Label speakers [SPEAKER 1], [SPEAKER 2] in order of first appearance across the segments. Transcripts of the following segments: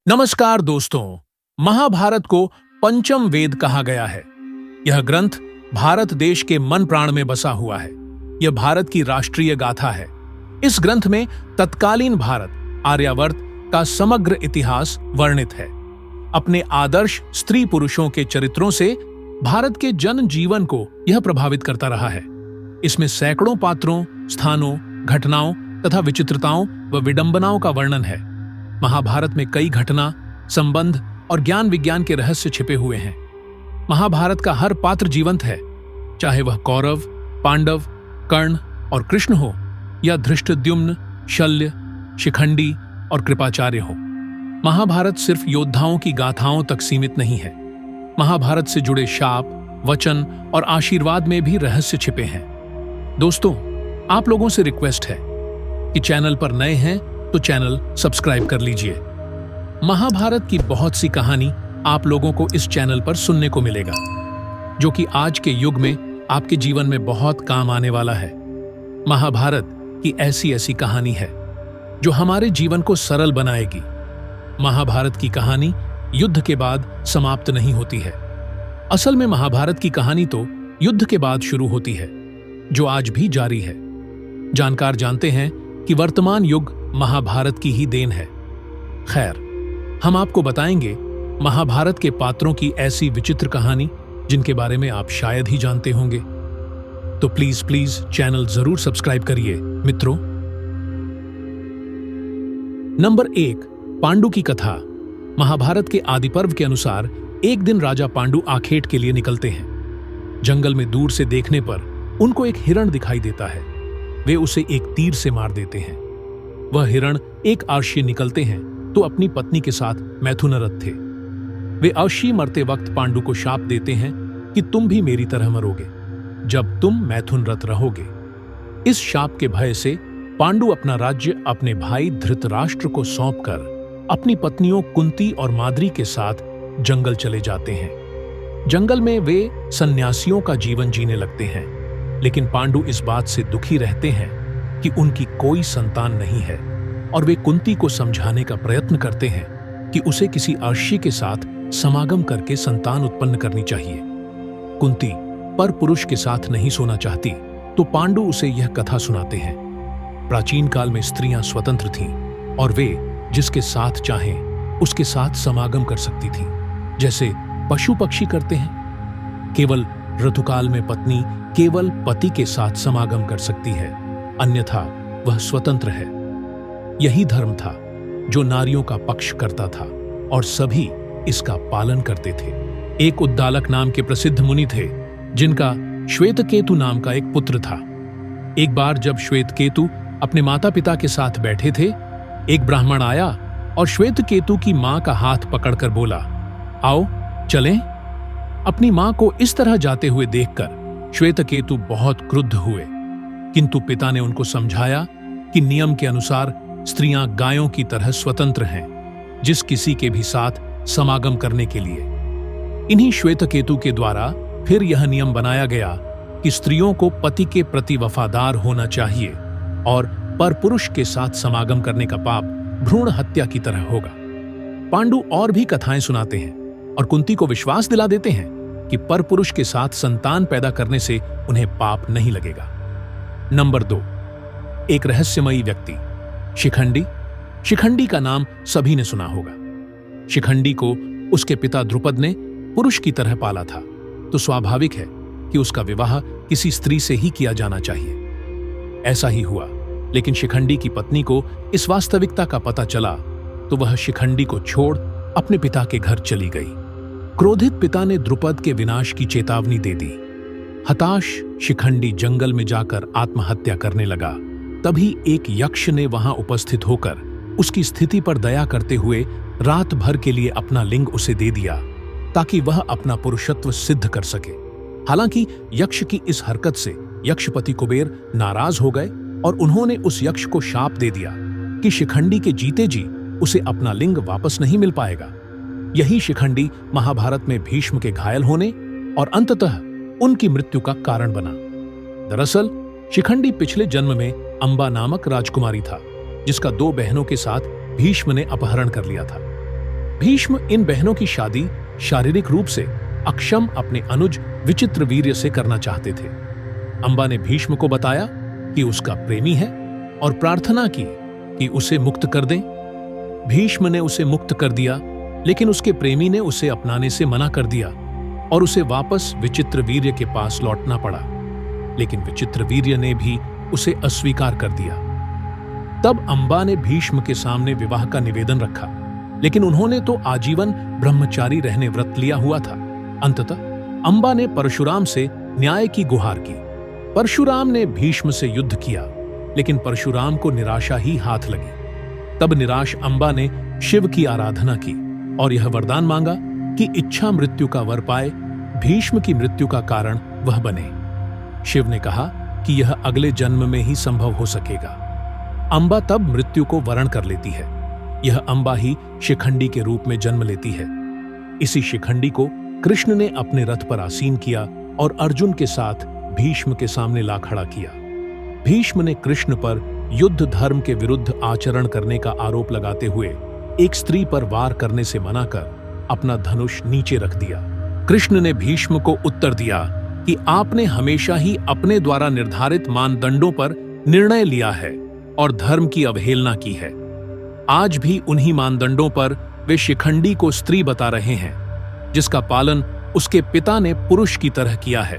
[SPEAKER 1] नमस्कार दोस्तों। महाभारत को पंचम वेद कहा गया है। यह ग्रंथ भारत देश के मन प्राण में बसा हुआ है। यह भारत की राष्ट्रीय गाथा है। इस ग्रंथ में तत्कालीन भारत आर्यावर्त का समग्र इतिहास वर्णित है। अपने आदर्श स्त्री पुरुषों के चरित्रों से भारत के जन जीवन को यह प्रभावित करता रहा है। इसमें सैकड़ों पात्रों, स्थानों, घटनाओं तथा विचित्रताओं व विडंबनाओं का वर्णन है। महाभारत में कई घटना, संबंध और ज्ञान विज्ञान के रहस्य छिपे हुए हैं। महाभारत का हर पात्र जीवंत है, चाहे वह कौरव, पांडव, कर्ण और कृष्ण हो या धृष्टद्युम्न, शल्य, शिखंडी और कृपाचार्य हो। महाभारत सिर्फ योद्धाओं की गाथाओं तक सीमित नहीं है। महाभारत से जुड़े शाप, वचन और आशीर्वाद में भी रहस्य छिपे हैं। दोस्तों, आप लोगों से रिक्वेस्ट है कि चैनल पर नए हैं तो चैनल सब्सक्राइब कर लीजिए। महाभारत की बहुत सी कहानी आप लोगों को इस चैनल पर सुनने को मिलेगा, जो कि आज के युग में आपके जीवन में बहुत काम आने वाला है। महाभारत की ऐसी ऐसी कहानी है जो हमारे जीवन को सरल बनाएगी। महाभारत की कहानी युद्ध के बाद समाप्त नहीं होती है। असल में महाभारत की कहानी तो युद्ध के बाद शुरू होती है, जो आज भी जारी है। जानकार जानते हैं कि वर्तमान युग महाभारत की ही देन है। खैर, हम आपको बताएंगे महाभारत के पात्रों की ऐसी विचित्र कहानी जिनके बारे में आप शायद ही जानते होंगे। तो प्लीज प्लीज चैनल जरूर सब्सक्राइब करिए मित्रों। नंबर 1, पांडु की कथा। महाभारत के आदि पर्व के अनुसार एक दिन राजा पांडु आखेट के लिए निकलते हैं। जंगल में दूर से देखने पर उनको एक हिरण दिखाई देता है। वे उसे एक तीर से मार देते हैं। वह हिरण एक अश्व निकलते हैं तो अपनी पत्नी के साथ मैथुनरत थे। वे अश्व मरते वक्त पांडु को शाप देते हैं कि तुम भी मेरी तरह मरोगे जब तुम मैथुनरत रहोगे। इस शाप के भय से पांडु अपना राज्य अपने भाई धृतराष्ट्र को सौंपकर अपनी पत्नियों कुंती और माद्री के साथ जंगल चले जाते हैं। जंगल में वे सन्यासियों का जीवन जीने लगते हैं, लेकिन पांडु इस बात से दुखी रहते हैं कि उनकी कोई संतान नहीं है और वे कुंती को समझाने का प्रयत्न करते हैं कि उसे किसी अर्षि के साथ समागम करके संतान उत्पन्न करनी चाहिए। कुंती पर पुरुष के साथ नहीं सोना चाहती, तो पांडु उसे यह कथा सुनाते हैं। प्राचीन काल में स्त्रियां स्वतंत्र थीं और वे जिसके साथ चाहें उसके साथ समागम कर सकती थीं, जैसे पशु पक्षी करते हैं। केवल ऋतुकाल में पत्नी केवल पति के साथ समागम कर सकती है, अन्यथा वह स्वतंत्र है। यही धर्म था जो नारियों का पक्ष करता था और सभी इसका पालन करते थे। एक उद्दालक नाम के प्रसिद्ध मुनि थे, जिनका श्वेतकेतु नाम का एक पुत्र था। एक बार जब श्वेतकेतु अपने माता पिता के साथ बैठे थे, एक ब्राह्मण आया और श्वेतकेतु की मां का हाथ पकड़कर बोला, आओ चलें। अपनी मां को इस तरह जाते हुए देखकर श्वेतकेतु बहुत क्रुद्ध हुए, किंतु पिता ने उनको समझाया कि नियम के अनुसार स्त्रियां गायों की तरह स्वतंत्र हैं, जिस किसी के भी साथ समागम करने के लिए। इन्हीं श्वेतकेतु के द्वारा फिर यह नियम बनाया गया कि स्त्रियों को पति के प्रति वफादार होना चाहिए और परपुरुष के साथ समागम करने का पाप भ्रूण हत्या की तरह होगा। पांडु और भी कथाएं सुनाते हैं और कुंती को विश्वास दिला देते हैं कि परपुरुष के साथ संतान पैदा करने से उन्हें पाप नहीं लगेगा। नंबर 2, एक रहस्यमयी व्यक्ति, शिखंडी। शिखंडी का नाम सभी ने सुना होगा। शिखंडी को उसके पिता द्रुपद ने पुरुष की तरह पाला था, तो स्वाभाविक है कि उसका विवाह किसी स्त्री से ही किया जाना चाहिए। ऐसा ही हुआ, लेकिन शिखंडी की पत्नी को इस वास्तविकता का पता चला तो वह शिखंडी को छोड़ अपने पिता के घर चली गई। क्रोधित पिता ने द्रुपद के विनाश की चेतावनी दे दी। हताश शिखंडी जंगल में जाकर आत्महत्या करने लगा। तभी एक यक्ष ने वहां उपस्थित होकर उसकी स्थिति पर दया करते हुए रात भर के लिए अपना लिंग उसे दे दिया, ताकि वह अपना पुरुषत्व सिद्ध कर सके। हालांकि यक्ष की इस हरकत से यक्षपति कुबेर नाराज हो गए और उन्होंने उस यक्ष को शाप दे दिया कि शिखंडी के जीते जी उसे अपना लिंग वापस नहीं मिल पाएगा। यही शिखंडी महाभारत में भीष्म के घायल होने और अंततः उनकी मृत्यु का कारण बना। दरअसल शिखंडी पिछले जन्म में अंबा नामक राजकुमारी था, जिसका 2 बहनों के साथ भीष्म ने अपहरण कर लिया था। भीष्म इन बहनों की शादी शारीरिक रूप से अक्षम अपने अनुज विचित्रवीर्य से करना चाहते थे। अंबा ने भीष्म को बताया कि उसका प्रेमी है और प्रार्थना की कि उसे मुक्त कर दें। भीष्म ने उसे मुक्त कर दिया, लेकिन उसके प्रेमी ने उसे अपनाने से मना कर दिया और उसे वापस विचित्रवीर्य के पास लौटना पड़ा। लेकिन विचित्रवीर्य ने भी उसे अस्वीकार कर दिया। तब अंबा ने भीष्म के सामने विवाह का निवेदन रखा, लेकिन उन्होंने तो आजीवन ब्रह्मचारी रहने व्रत लिया हुआ था। अंततः अंबा ने परशुराम से न्याय की गुहार की। परशुराम ने भीष्म से युद्ध किया, लेकिन परशुराम को निराशा ही हाथ लगी। तब निराश अंबा ने शिव की आराधना की और यह वरदान मांगा कि इच्छा मृत्यु का वर पाए, भीष्म की मृत्यु का कारण वह बने। शिव ने कहा कि यह अगले जन्म में ही संभव हो सकेगा। अंबा तब मृत्यु को वरण कर लेती है। यह अंबा ही शिखंडी के रूप में जन्म लेती है। इसी शिखंडी को कृष्ण ने अपने रथ पर आसीन किया और अर्जुन के साथ भीष्म के सामने ला खड़ा किया। भीष्म ने कृष्ण पर युद्ध धर्म के विरुद्ध आचरण करने का आरोप लगाते हुए एक स्त्री पर वार करने से मना कर अपना धनुष नीचे रख दिया। कृष्ण ने भीष्म को उत्तर दिया कि आपने हमेशा ही अपने द्वारा निर्धारित मानदंडों पर निर्णय लिया है और धर्म की अवहेलना की है। आज भी उन्हीं मानदंडों पर वे शिखंडी को स्त्री बता रहे हैं, जिसका पालन उसके पिता ने पुरुष की तरह किया है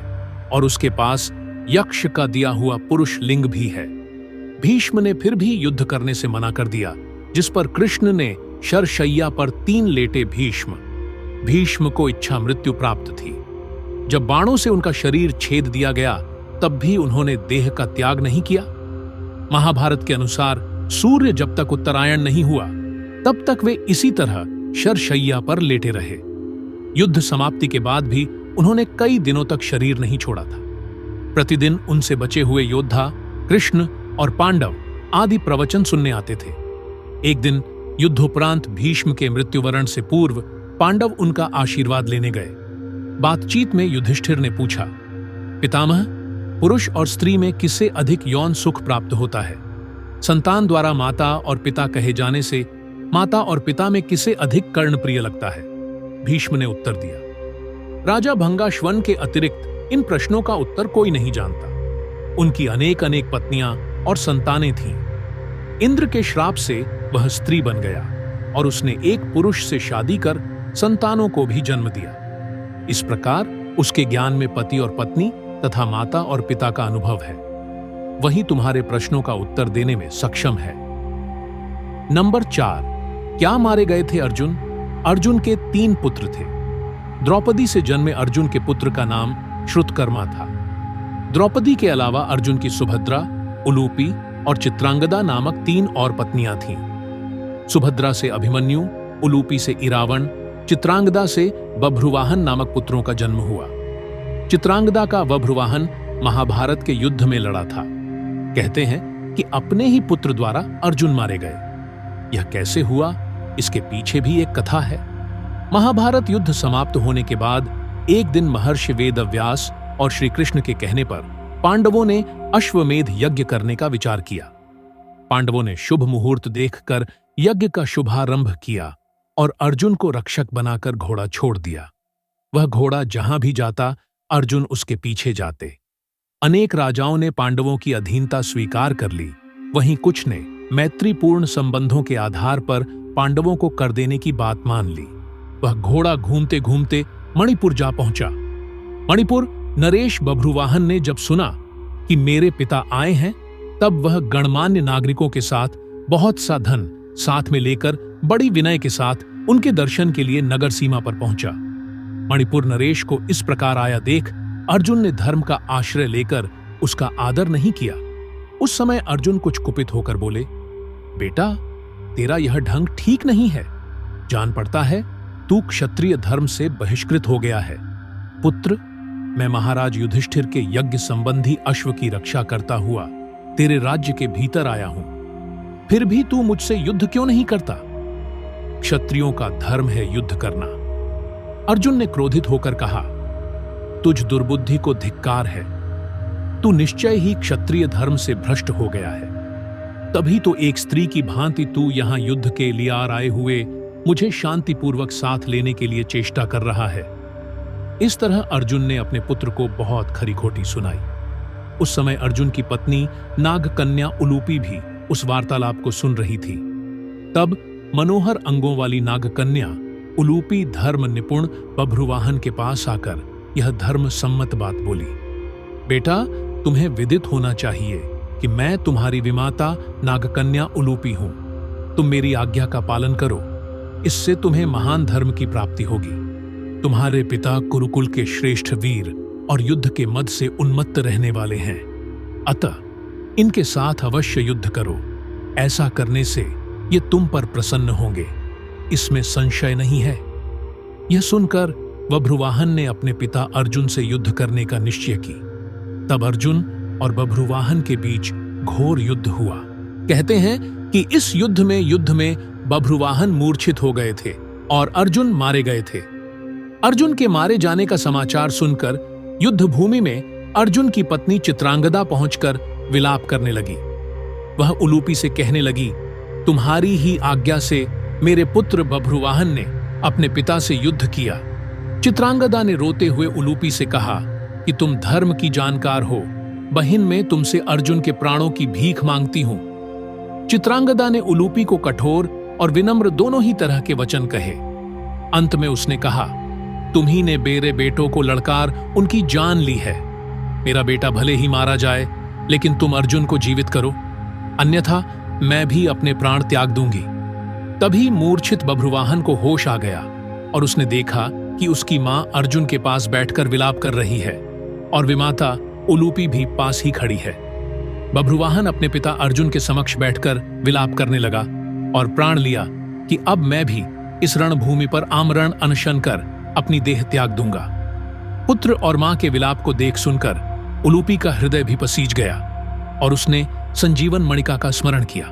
[SPEAKER 1] और उसके पास यक्ष का दिया हुआ पुरुष लिंग भी है। भीष्म ने फिर भी युद्ध करने से मना कर दिया, जिस पर कृष्ण ने शरशैया पर 3 लेटे भीष्म को इच्छा मृत्यु प्राप्त थी। जब बाणों से उनका शरीर छेद दिया गया, तब भी उन्होंने देह का त्याग नहीं किया। महाभारत के अनुसार सूर्य जब तक उत्तरायण नहीं हुआ, तब तक वे इसी तरह शरशैया पर लेटे रहे। युद्ध समाप्ति के बाद भी उन्होंने कई दिनों तक शरीर नहीं छोड़ा था। प्रतिदिन उनसे बचे हुए योद्धा कृष्ण और पांडव आदि प्रवचन सुनने आते थे। एक दिन युद्धोपरांत भीष्म के मृत्युवरण से पूर्व पांडव उनका आशीर्वाद लेने गए। बातचीत में युधिष्ठिर ने पूछा, पितामह, पुरुष और स्त्री में किससे अधिक यौन सुख प्राप्त होता है? संतान द्वारा माता और पिता कहे जाने से माता और पिता में किसे अधिक कर्णप्रिय लगता है? भीष्म ने उत्तर दिया। राजा भंगाश्वन के अतिरिक्त इन प्रश्नों का उत्तर कोई नहीं जानता। उनकी अनेक अनेक पत्नियां और संतानें थीं। इंद्र के श्राप से वह स्त्री बन गया और उसने एक पुरुष से शादी कर संतानों को भी जन्म दिया। इस प्रकार उसके ज्ञान में पति और पत्नी तथा माता और पिता का अनुभव है। वही तुम्हारे प्रश्नों का उत्तर देने में सक्षम है। नंबर 4, क्या मारे गए थे अर्जुन? अर्जुन के 3 पुत्र थे। द्रौपदी से जन्मे अर्जुन के पुत्र का नाम श्रुतकर्मा था। द्रौपदी के अलावा अर्जुन की सुभद्रा, उलूपी और चित्रांगदा नामक 3 और पत्नियां थीं। सुभद्रा से अभिमन्यु, उलूपी से इरावण, चित्रांगदा से बभ्रुवाहन नामक पुत्रों का जन्म हुआ। चित्रांगदा का बभ्रुवाहन महाभारत के युद्ध में लड़ा था। कहते हैं कि अपने ही पुत्र द्वारा अर्जुन मारे गए। यह कैसे हुआ, इसके पीछे भी एक कथा है। महाभारत युद्ध समाप्त होने के बाद एक दिन महर्षि वेदव्यास और श्री कृष्ण के कहने पर पांडवों ने अश्वमेध यज्ञ करने का विचार किया। पांडवों ने शुभ मुहूर्त देखकर यज्ञ का शुभारंभ किया और अर्जुन को रक्षक बनाकर घोड़ा छोड़ दिया। वह घोड़ा जहां भी जाता, अर्जुन उसके पीछे जाते। अनेक राजाओं ने पांडवों की अधीनता स्वीकार कर ली, वहीं कुछ ने मैत्रीपूर्ण संबंधों के आधार पर पांडवों को कर देने की बात मान ली। वह घोड़ा घूमते घूमते मणिपुर जा पहुंचा। मणिपुर नरेश बभ्रुवाहन ने जब सुना कि मेरे पिता आए हैं, तब वह गणमान्य नागरिकों के साथ बहुत सा धन साथ में लेकर बड़ी विनय के साथ उनके दर्शन के लिए नगर सीमा पर पहुंचा। मणिपुर नरेश को इस प्रकार आया देख अर्जुन ने धर्म का आश्रय लेकर उसका आदर नहीं किया। उस समय अर्जुन कुछ कुपित होकर बोले, बेटा, तेरा यह ढंग ठीक नहीं है। जान पड़ता है तू क्षत्रिय धर्म से बहिष्कृत हो गया है। पुत्र, मैं महाराज युधिष्ठिर के यज्ञ संबंधी अश्व की रक्षा करता हुआ तेरे राज्य के भीतर आया हूं, फिर भी तू मुझसे युद्ध क्यों नहीं करता? क्षत्रियों का धर्म है युद्ध करना। अर्जुन ने क्रोधित होकर कहा, तुझ दुर्बुद्धि को धिक्कार है। तू निश्चय ही क्षत्रिय धर्म से भ्रष्ट हो गया है। तभी तो एक स्त्री की भांति तू यहां युद्ध के लिए आए हुए मुझे शांतिपूर्वक साथ लेने के लिए चेष्टा कर रहा है। इस तरह अर्जुन ने अपने पुत्र को बहुत खरी खोटी सुनाई। उस समय अर्जुन की पत्नी नागकन्या उलूपी भी उस वार्तालाप को सुन रही थी। तब मनोहर अंगों वाली नागकन्या उलूपी धर्म निपुण बभ्रुवाहन के पास आकर यह धर्म सम्मत बात बोली। बेटा, तुम्हें विदित होना चाहिए कि मैं तुम्हारी विमाता नागकन्या उलूपी हूं। तुम मेरी आज्ञा का पालन करो, इससे तुम्हें महान धर्म की प्राप्ति होगी। तुम्हारे पिता कुरुकुल के श्रेष्ठ वीर और युद्ध के मद से उन्मत्त रहने वाले हैं, अतः इनके साथ अवश्य युद्ध करो। ऐसा करने से ये तुम पर प्रसन्न होंगे, इसमें संशय नहीं है। यह सुनकर बभ्रुवाहन ने अपने पिता अर्जुन से युद्ध करने का निश्चय की। तब अर्जुन और बभ्रुवाहन के बीच घोर युद्ध हुआ। कहते हैं कि इस युद्ध में बभ्रुवाहन मूर्छित हो गए थे और अर्जुन मारे गए थे। अर्जुन के मारे जाने का समाचार सुनकर युद्ध भूमि में अर्जुन की पत्नी चित्रांगदा पहुंचकर विलाप करने लगी। वह उलूपी से कहने लगी, तुम्हारी ही आज्ञा से मेरे पुत्र बभ्रुवाहन ने अपने पिता से युद्ध किया। चित्रांगदा ने रोते हुए उलूपी से कहा कि तुम धर्म की जानकार हो, बहन मैं तुमसे अर्जुन के प्राणों की भीख मांगती हूं। चित्रांगदा ने उलूपी को कठोर और विनम्र दोनों ही तरह के वचन कहे। अंत में उसने कहा, तुम्ही ने मेरे बेटों को लड़कार उनकी जान ली है। मेरा बेटा भले ही मारा जाए, लेकिन तुम अर्जुन को जीवित करो, अन्यथा मैं भी अपने प्राण त्याग दूंगी। तभी मूर्छित बभ्रुवाहन को होश आ गया और उसने देखा कि उसकी मां अर्जुन के पास बैठकर विलाप कर रही है और विमाता उलूपी भी पास ही खड़ी है। बभ्रुवाहन अपने पिता अर्जुन के समक्ष बैठकर विलाप करने लगा और प्राण लिया कि अब मैं भी इस रणभूमि पर आमरण अनशन कर अपनी देह त्याग दूंगा। पुत्र और मां के विलाप को देख सुनकर उलूपी का हृदय भी पसीज गया और उसने संजीवन मणिका का स्मरण किया।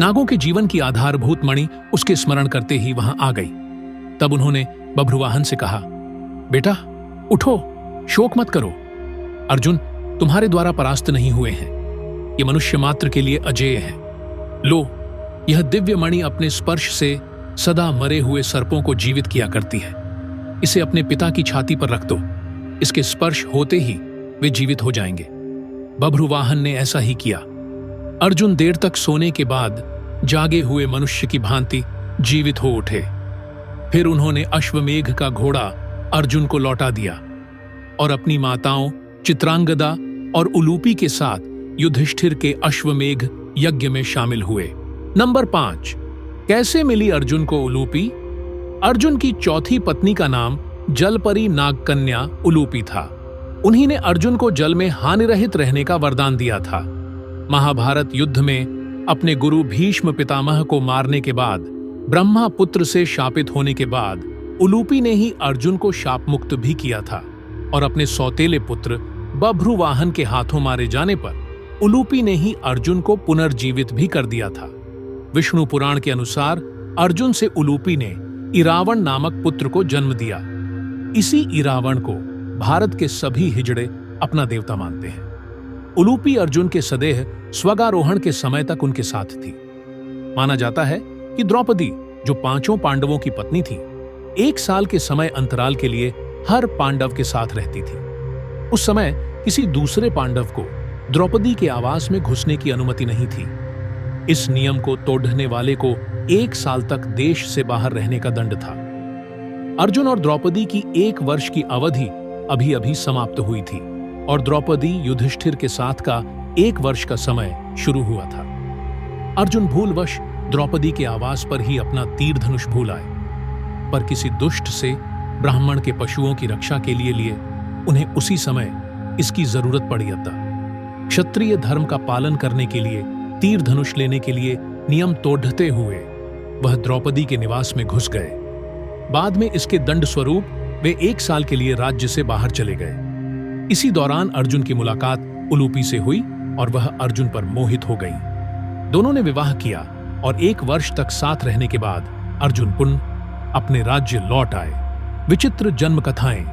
[SPEAKER 1] नागों के जीवन की आधारभूत मणि उसके स्मरण करते ही वहां आ गई। तब उन्होंने बभ्रुवाहन से कहा, बेटा उठो, शोक मत करो। अर्जुन तुम्हारे द्वारा परास्त नहीं हुए हैं, ये मनुष्य मात्र के लिए अजेय है। लो, यह दिव्य मणि अपने स्पर्श से सदा मरे हुए सर्पों को जीवित किया करती है। इसे अपने पिता की छाती पर रख दो, इसके स्पर्श होते ही वे जीवित हो जाएंगे। बभ्रुवाहन ने ऐसा ही किया। अर्जुन देर तक सोने के बाद जागे हुए मनुष्य की भांति जीवित हो उठे। फिर उन्होंने अश्वमेघ का घोड़ा अर्जुन को लौटा दिया और अपनी माताओं चित्रांगदा और उलूपी के साथ युधिष्ठिर के अश्वमेघ यज्ञ में शामिल हुए। नंबर 5, कैसे मिली अर्जुन को उलूपी? अर्जुन की चौथी पत्नी का नाम जलपरी नागकन्या उलूपी था। उन्हीं ने अर्जुन को जल में हानिरहित रहने का वरदान दिया था। महाभारत युद्ध में अपने गुरु भीष्म पितामह को मारने के बाद, ब्रह्मा पुत्र से शापित होने के बाद उलूपी ने ही अर्जुन को शाप मुक्त भी किया था और अपने सौतेले पुत्र बभ्रुवाहन के हाथों मारे जाने पर उलूपी ने ही अर्जुन को पुनर्जीवित भी कर दिया था। विष्णु पुराण के अनुसार अर्जुन से उलूपी ने इरावण नामक पुत्र को जन्म दिया। इसी इरावण को भारत के सभी हिजड़े अपना देवता मानते हैं। उलूपी अर्जुन के सदेह स्वगारोहण के समय तक उनके साथ थी। माना जाता है कि द्रौपदी, जो 5 पांडवों की पत्नी थी, 1 साल के समय अंतराल के लिए हर पांडव के साथ रहती थी। उस समय किसी दूसरे पांडव को द्रौपदी के आवास में घुसने की अनुमति नहीं थी। इस नियम को तोड़ने वाले को 1 साल तक देश से बाहर रहने का दंड था। अर्जुन और द्रौपदी की 1 वर्ष की अवधि अभी अभी समाप्त हुई थी और द्रौपदी युधिष्ठिर के साथ का 1 वर्ष का समय शुरू हुआ था। अर्जुन भूलवश द्रौपदी के आवास पर ही अपना तीर धनुष भूल आए, पर किसी दुष्ट से ब्राह्मण के पशुओं की रक्षा के लिए उन्हें उसी समय इसकी जरूरत पड़ी। अतः क्षत्रिय धर्म का पालन करने के लिए तीर धनुष लेने के लिए नियम तोड़ते हुए वह द्रौपदी के निवास में घुस गए। बाद में इसके दंड स्वरूप वे 1 साल के लिए राज्य से बाहर चले गए। इसी दौरान अर्जुन की मुलाकात उलूपी से हुई और वह अर्जुन पर मोहित हो गई। दोनों ने विवाह किया और 1 वर्ष तक साथ रहने के बाद अर्जुन पुनः अपने राज्य लौट आए। विचित्र जन्म कथाएं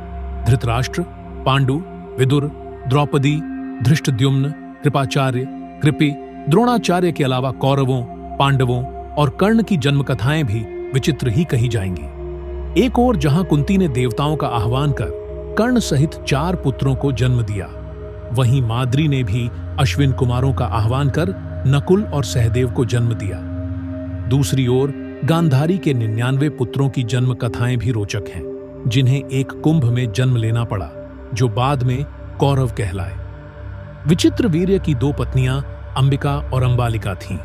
[SPEAKER 1] धृतराष्ट्र, पांडु, विदुर, द्रौपदी, धृष्टद्युम्न, कृपाचार्य, कृपि, द्रोणाचार्य के अलावा कौरवों, पांडवों और कर्ण की जन्म कथाएं भी विचित्र ही कही जाएंगी। एक ओर जहां कुंती ने देवताओं का आह्वान कर कर्ण सहित 4 पुत्रों को जन्म दिया, वहीं माद्री ने भी अश्विन कुमारों का आह्वान कर नकुल और सहदेव को जन्म दिया। दूसरी ओर गांधारी के 99 पुत्रों की जन्म कथाएं भी रोचक हैं, जिन्हें एक कुंभ में जन्म लेना पड़ा, जो बाद में कौरव कहलाए। विचित्र वीर्य की 2 पत्नियां अंबिका और अंबालिका थीं।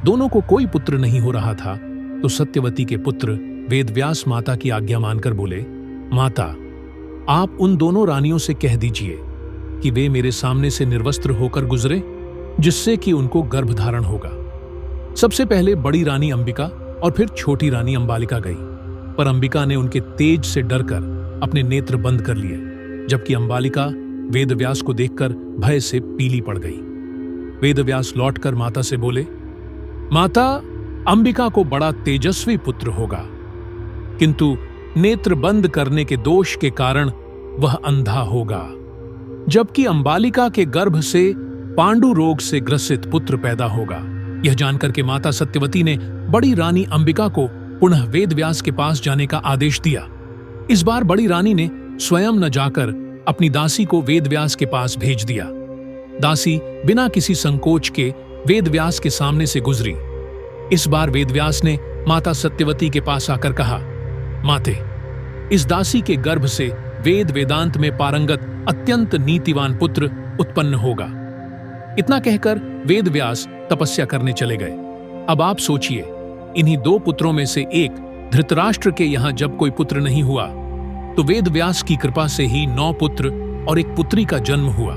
[SPEAKER 1] दोनों को कोई पुत्र नहीं हो रहा था, तो सत्यवती के पुत्र वेदव्यास माता की आज्ञा मानकर बोले, माता, आप उन दोनों रानियों से कह दीजिए कि वे मेरे सामने से निर्वस्त्र होकर गुजरे, जिससे कि उनको गर्भधारण होगा। सबसे पहले बड़ी रानी अंबिका और फिर छोटी रानी अंबालिका गई, पर अंबिका ने उनके तेज से डरकर अपने नेत्र बंद कर लिए, जबकि अंबालिका वेदव्यास को देखकर भय से पीली पड़ गई। वेदव्यास लौटकर माता से बोले, माता, अंबिका को बड़ा तेजस्वी पुत्र होगा, किंतु नेत्र बंद करने के दोष के कारण वह अंधा होगा, जबकि अंबालिका के गर्भ से पांडु रोग से ग्रसित पुत्र पैदा होगा। यह जानकर के माता सत्यवती ने बड़ी रानी अंबिका को पुनः वेदव्यास के पास जाने का आदेश दिया। इस बार बड़ी रानी ने स्वयं न जाकर अपनी दासी को वेदव्यास के पास भेज दिया। दासी बिना किसी संकोच के वेदव्यास के सामने से गुजरी। इस बार वेदव्यास ने माता सत्यवती के पास आकर कहा, माते, इस दासी के गर्भ से वेद वेदांत में पारंगत अत्यंत नीतिवान पुत्र उत्पन्न होगा। इतना कहकर वेदव्यास तपस्या करने चले गए। अब आप सोचिए, इन्हीं 2 पुत्रों में से एक धृतराष्ट्र के यहां जब कोई पुत्र नहीं हुआ, तो वेदव्यास की कृपा से ही 9 पुत्र और एक पुत्री का जन्म हुआ।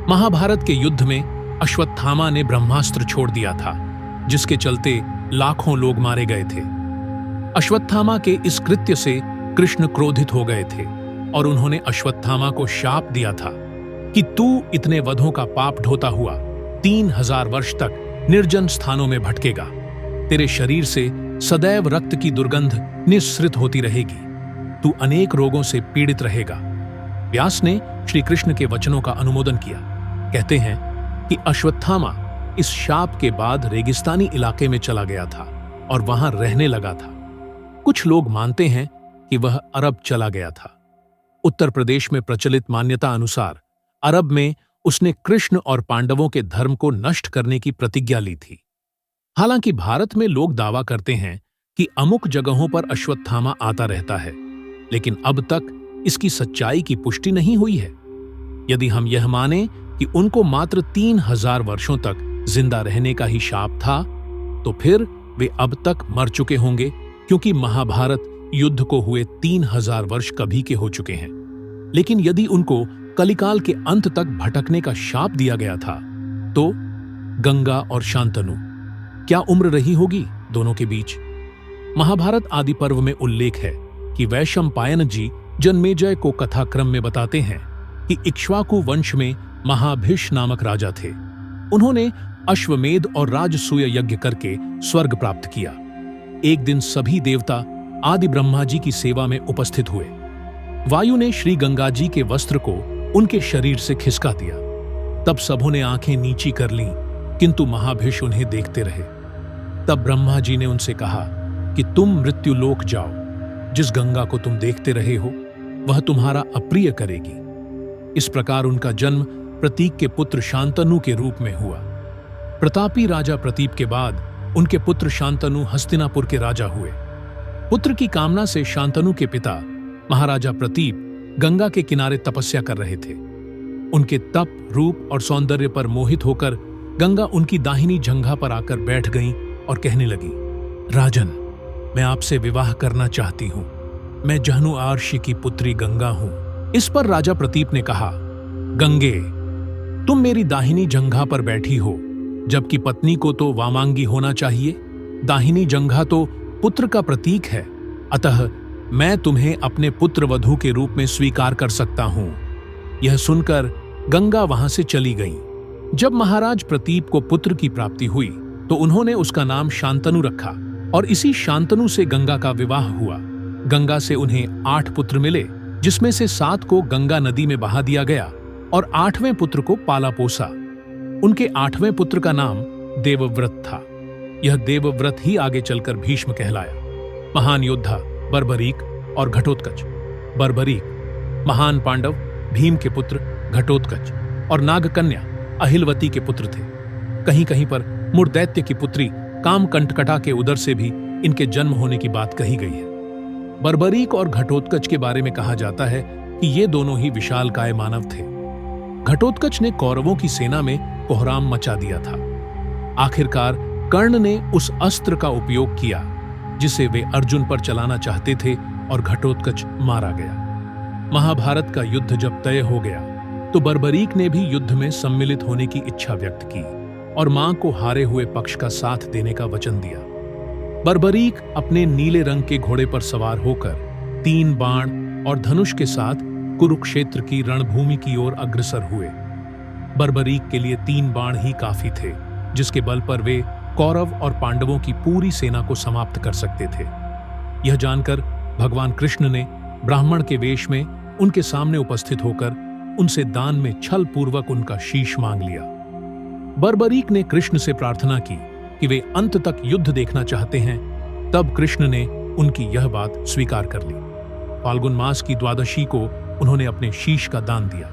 [SPEAKER 1] महाभारत के युद्ध में अश्वत्थामा ने ब्रह्मास्त्र छोड़ दिया था, जिसके चलते लाखों लोग मारे गए थे। अश्वत्थामा के इस कृत्य से कृष्ण क्रोधित हो गए थे और उन्होंने अश्वत्थामा को शाप दिया था कि तू इतने वधों का पाप ढोता हुआ 3000 वर्ष तक निर्जन स्थानों में भटकेगा। तेरे शरीर से सदैव रक्त की दुर्गंध निस्सृत होती रहेगी। तू अनेक रोगों से पीड़ित रहेगा। व्यास ने श्री कृष्ण के वचनों का अनुमोदन किया। कहते हैं कि अश्वत्थामा इस शाप के बाद रेगिस्तानी इलाके में चला गया था और वहां रहने लगा था। कुछ लोग मानते हैं कि वह अरब चला गया था। उत्तर प्रदेश में प्रचलित मान्यता अनुसार अरब में उसने कृष्ण और पांडवों के धर्म को नष्ट करने की प्रतिज्ञा ली थी। हालांकि भारत में लोग दावा करते हैं कि अमुक जगहों पर अश्वत्थामा आता रहता है, लेकिन अब तक इसकी सच्चाई की पुष्टि नहीं हुई है। यदि हम यह माने कि उनको मात्र 3000 वर्षों तक जिंदा रहने का ही शाप था, तो फिर वे अब तक मर चुके होंगे, क्योंकि महाभारत युद्ध को हुए 3000 वर्ष कभी के हो चुके हैं। लेकिन यदि उनको कलिकाल के अंत तक भटकने का शाप दिया गया था, तो गंगा और शांतनु क्या उम्र रही होगी दोनों के बीच? महाभारत आदि पर्व में उल्लेख है कि वैशंपायन जी जन्मेजय को कथाक्रम में बताते हैं कि इक्ष्वाकु वंश में महाभिष नामक राजा थे। उन्होंने अश्वमेध और राजसूय यज्ञ करके स्वर्ग प्राप्त किया। एक दिन सभी देवता आदि ब्रह्मा जी की सेवा में उपस्थित हुए। वायु ने श्री गंगा जी के वस्त्र को उनके शरीर से खिसका दिया। तब सबों ने आंखें नीची कर लीं, किंतु महाभिष उन्हें देखते रहे। तब ब्रह्मा जी ने उनसे कहा कि तुम मृत्युलोक जाओ। जिस गंगा को तुम देखते रहे हो, वह तुम्हारा अप्रिय करेगी। इस प्रकार उनका जन्म प्रतीक के पुत्र शांतनु के रूप में हुआ। प्रतापी राजा प्रतीप के बाद उनके पुत्र शांतनु हस्तिनापुर के राजा हुए। पुत्र की कामना से शांतनु के पिता महाराजा प्रतीप गंगा के किनारे तपस्या कर रहे थे। उनके तप, रूप और सौंदर्य पर मोहित होकर गंगा उनकी दाहिनी जंघा पर आकर बैठ गईं और कहने लगी, राजन, मैं आपसे विवाह करना चाहती हूं। मैं जहनु आर्षि की पुत्री गंगा हूं। इस पर राजा प्रतीप ने कहा, गंगे, तुम मेरी दाहिनी जंघा पर बैठी हो, जबकि पत्नी को तो वामांगी होना चाहिए। दाहिनी जंघा तो पुत्र का प्रतीक है, अतः मैं तुम्हें अपने पुत्र वधू के रूप में स्वीकार कर सकता हूं। यह सुनकर गंगा वहां से चली गईं। जब महाराज प्रतीप को पुत्र की प्राप्ति हुई, तो उन्होंने उसका नाम शांतनु रखा और इसी शांतनु से गंगा का विवाह हुआ। गंगा से उन्हें 8 पुत्र मिले, जिसमें से 7 को गंगा नदी में बहा दिया गया और 8वें पुत्र को पाला पोसा। उनके 8वें पुत्र का नाम देवव्रत था। यह देवव्रत ही आगे चलकर भीष्म कहलाया। महान योद्धा बर्बरीक और घटोत्कच। बर्बरीक महान पांडव भीम के पुत्र घटोत्कच और नागकन्या अहिलवती के पुत्र थे। कहीं कहीं पर मुरदैत्य की पुत्री कामकंटकटा के उदर से भी इनके जन्म होने की बात कही गई है। बर्बरीक और घटोत्कच के बारे में कहा जाता है कि ये दोनों ही विशालकाय मानव थे। घटोत्कच ने कौरवों की सेना में कोहराम मचा दिया था। आखिरकार कर्ण ने उस अस्त्र का उपयोग किया जिसे वे अर्जुन पर चलाना चाहते थे और घटोत्कच मारा गया। महाभारत का युद्ध जब तय हो गया तो बर्बरीक ने भी युद्ध में सम्मिलित होने की इच्छा व्यक्त की और मां को हारे हुए पक्ष का साथ देने का वचन दिया। बर्बरीक अपने नीले रंग के घोड़े पर सवार होकर 3 बाण और धनुष के साथ कुरुक्षेत्र की रणभूमि की ओर अग्रसर हुए। बर्बरीक के लिए 3 बाण ही काफी थे, जिसके बल पर वे कौरव और पांडवों की पूरी सेना को समाप्त कर सकते थे। यह जानकर भगवान कृष्ण ने ब्राह्मण के वेश में उनके सामने उपस्थित होकर उनसे दान में छल पूर्वक उनका शीश मांग लिया। बर्बरीक ने कृष्ण से प्रार्थना की कि वे अंत तक युद्ध देखना चाहते हैं। तब कृष्ण ने उनकी यह बात स्वीकार कर ली। फाल्गुन मास की द्वादशी को उन्होंने अपने शीश का दान दिया।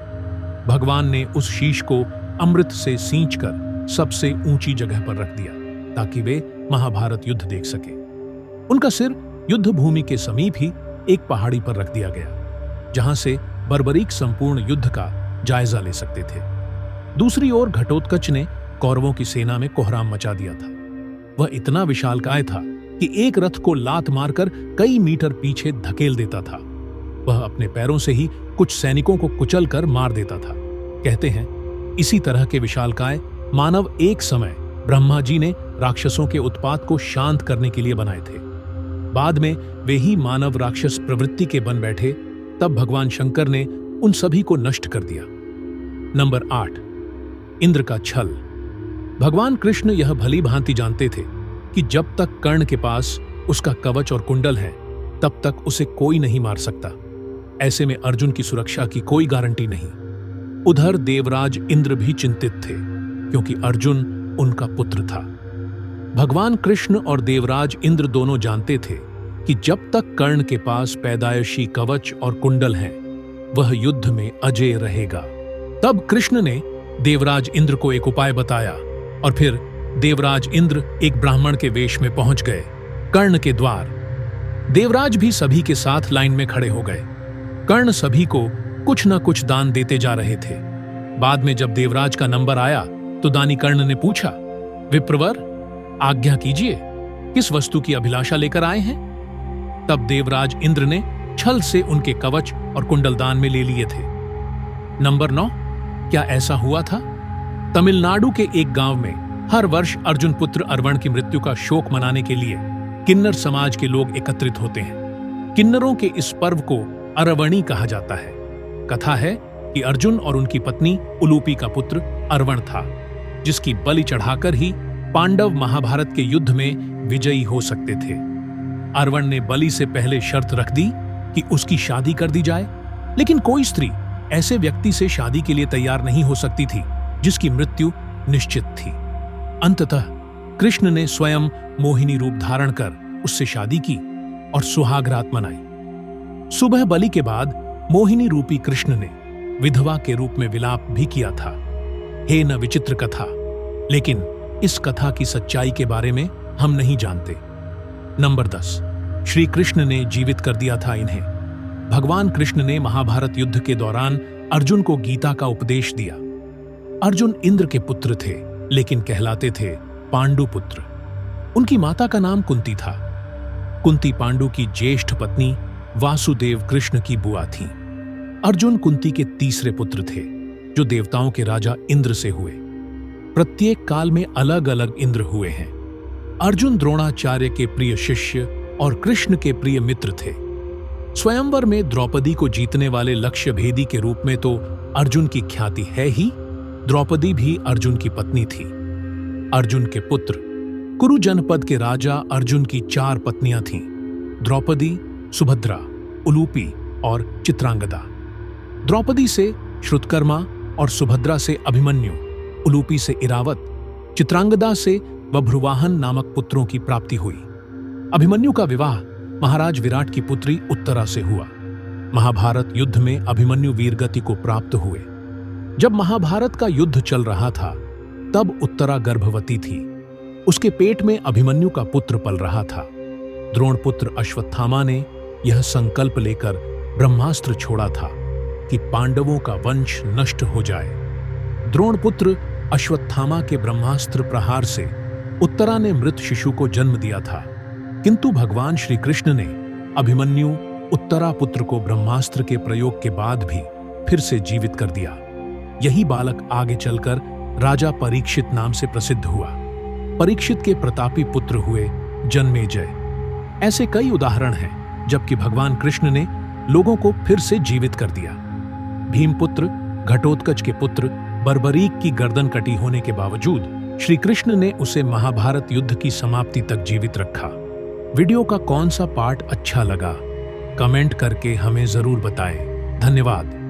[SPEAKER 1] भगवान ने उस शीश को अमृत से सींचकर सबसे ऊंची जगह पर रख दिया ताकि वे महाभारत युद्ध देख सके। उनका सिर युद्ध भूमि के समीप ही एक पहाड़ी पर रख दिया गया, जहां से बर्बरीक संपूर्ण युद्ध का जायजा ले सकते थे। दूसरी ओर घटोत्कच ने कौरवों की सेना में कोहराम मचा दिया था। वह इतना विशालकाय था कि एक रथ को लात मारकर कई मीटर पीछे धकेल देता था। वह अपने पैरों से ही कुछ सैनिकों को कुचल कर मार देता था। कहते हैं इसी तरह के विशालकाय मानव एक समय ब्रह्मा जी ने राक्षसों के उत्पात को शांत करने के लिए बनाए थे। बाद में वे ही मानव राक्षस प्रवृत्ति के बन बैठे। तब भगवान शंकर ने उन सभी को नष्ट कर दिया। नंबर 8, इंद्र का छल। भगवान कृष्ण यह भली भांति जानते थे कि जब तक कर्ण के पास उसका कवच और कुंडल है तब तक उसे कोई नहीं मार सकता। ऐसे में अर्जुन की सुरक्षा की कोई गारंटी नहीं। उधर देवराज इंद्र भी चिंतित थे क्योंकि अर्जुन उनका पुत्र था। भगवान कृष्ण और देवराज इंद्र दोनों जानते थे कि जब तक कर्ण के पास पैदायशी कवच और कुंडल हैं, वह युद्ध में अजेय रहेगा। तब कृष्ण ने देवराज इंद्र को एक उपाय बताया और फिर देवराज इंद्र एक ब्राह्मण के वेश में पहुंच गए कर्ण के द्वार। देवराज भी सभी के साथ लाइन में खड़े हो गए। कर्ण सभी को कुछ न कुछ दान देते जा रहे थे। बाद में जब देवराज का नंबर आया तो दानी कर्ण ने पूछा, विप्रवर, आज्ञा कीजिए, किस वस्तु की अभिलाषा लेकर आए हैं? तब देवराज इंद्र ने छल से उनके कवच और कुंडल दान में ले लिए थे। नंबर 9, क्या ऐसा हुआ था? तमिलनाडु के एक गांव में हर वर्ष अर्जुन पुत्र अरवण की मृत्यु का शोक मनाने के लिए किन्नर समाज के लोग एकत्रित होते हैं। किन्नरों के इस पर्व को अरवणी कहा जाता है। कथा है कि अर्जुन और उनकी पत्नी उलूपी का पुत्र अरवण था, जिसकी बलि चढ़ाकर ही पांडव महाभारत के युद्ध में विजयी हो सकते थे। अरवण ने बलि से पहले शर्त रख दी कि उसकी शादी कर दी जाए, लेकिन कोई स्त्री ऐसे व्यक्ति से शादी के लिए तैयार नहीं हो सकती थी जिसकी मृत्यु निश्चित थी। अंततः कृष्ण ने स्वयं मोहिनी रूप धारण कर उससे शादी की और सुहाग रात मनाई। सुबह बलि के बाद मोहिनी रूपी कृष्ण ने विधवा के रूप में विलाप भी किया था। हे न विचित्र कथा, लेकिन इस कथा की सच्चाई के बारे में हम नहीं जानते। नंबर 10, श्री कृष्ण ने जीवित कर दिया था इन्हें। भगवान कृष्ण ने महाभारत युद्ध के दौरान अर्जुन को गीता का उपदेश दिया। अर्जुन इंद्र के पुत्र थे, लेकिन कहलाते थे पांडु पुत्र। उनकी माता का नाम कुंती था। कुंती पांडु की ज्येष्ठ पत्नी वासुदेव कृष्ण की बुआ थी। अर्जुन कुंती के तीसरे पुत्र थे, जो देवताओं के राजा इंद्र से हुए। प्रत्येक काल में अलग अलग इंद्र हुए हैं। अर्जुन द्रोणाचार्य के प्रिय शिष्य और कृष्ण के प्रिय मित्र थे। स्वयंवर में द्रौपदी को जीतने वाले लक्ष्य भेदी के रूप में तो अर्जुन की ख्याति है ही। द्रौपदी भी अर्जुन की पत्नी थी। अर्जुन के पुत्र कुरु जनपद के राजा अर्जुन की 4 पत्नियां थीं: द्रौपदी, सुभद्रा, उलूपी और चित्रांगदा। द्रौपदी से श्रुतकर्मा और सुभद्रा से अभिमन्यु, उलूपी से इरावत, चित्रांगदा से बभ्रुवाहन नामक पुत्रों की प्राप्ति हुई। अभिमन्यु का विवाह महाराज विराट की पुत्री उत्तरा से हुआ। महाभारत युद्ध में अभिमन्यु वीरगति को प्राप्त हुए। जब महाभारत का युद्ध चल रहा था तब उत्तरा गर्भवती थी। उसके पेट में अभिमन्यु का पुत्र पल रहा था। द्रोणपुत्र अश्वत्थामा ने यह संकल्प लेकर ब्रह्मास्त्र छोड़ा था कि पांडवों का वंश नष्ट हो जाए। द्रोणपुत्र अश्वत्थामा के ब्रह्मास्त्र प्रहार से उत्तरा ने मृत शिशु को जन्म दिया था, किंतु भगवान श्री कृष्ण ने अभिमन्यु उत्तरा पुत्र को ब्रह्मास्त्र के प्रयोग के बाद भी फिर से जीवित कर दिया। यही बालक आगे चलकर राजा परीक्षित नाम से प्रसिद्ध हुआ। परीक्षित के प्रतापी पुत्र हुए जन्मेजय। ऐसे कई उदाहरण हैं जबकि भगवान कृष्ण ने लोगों को फिर से जीवित कर दिया। भीमपुत्र घटोत्कच के पुत्र बर्बरीक की गर्दन कटी होने के बावजूद श्री कृष्ण ने उसे महाभारत युद्ध की समाप्ति तक जीवित रखा। वीडियो का कौन सा पार्ट अच्छा लगा कमेंट करके हमें जरूर बताएं। धन्यवाद।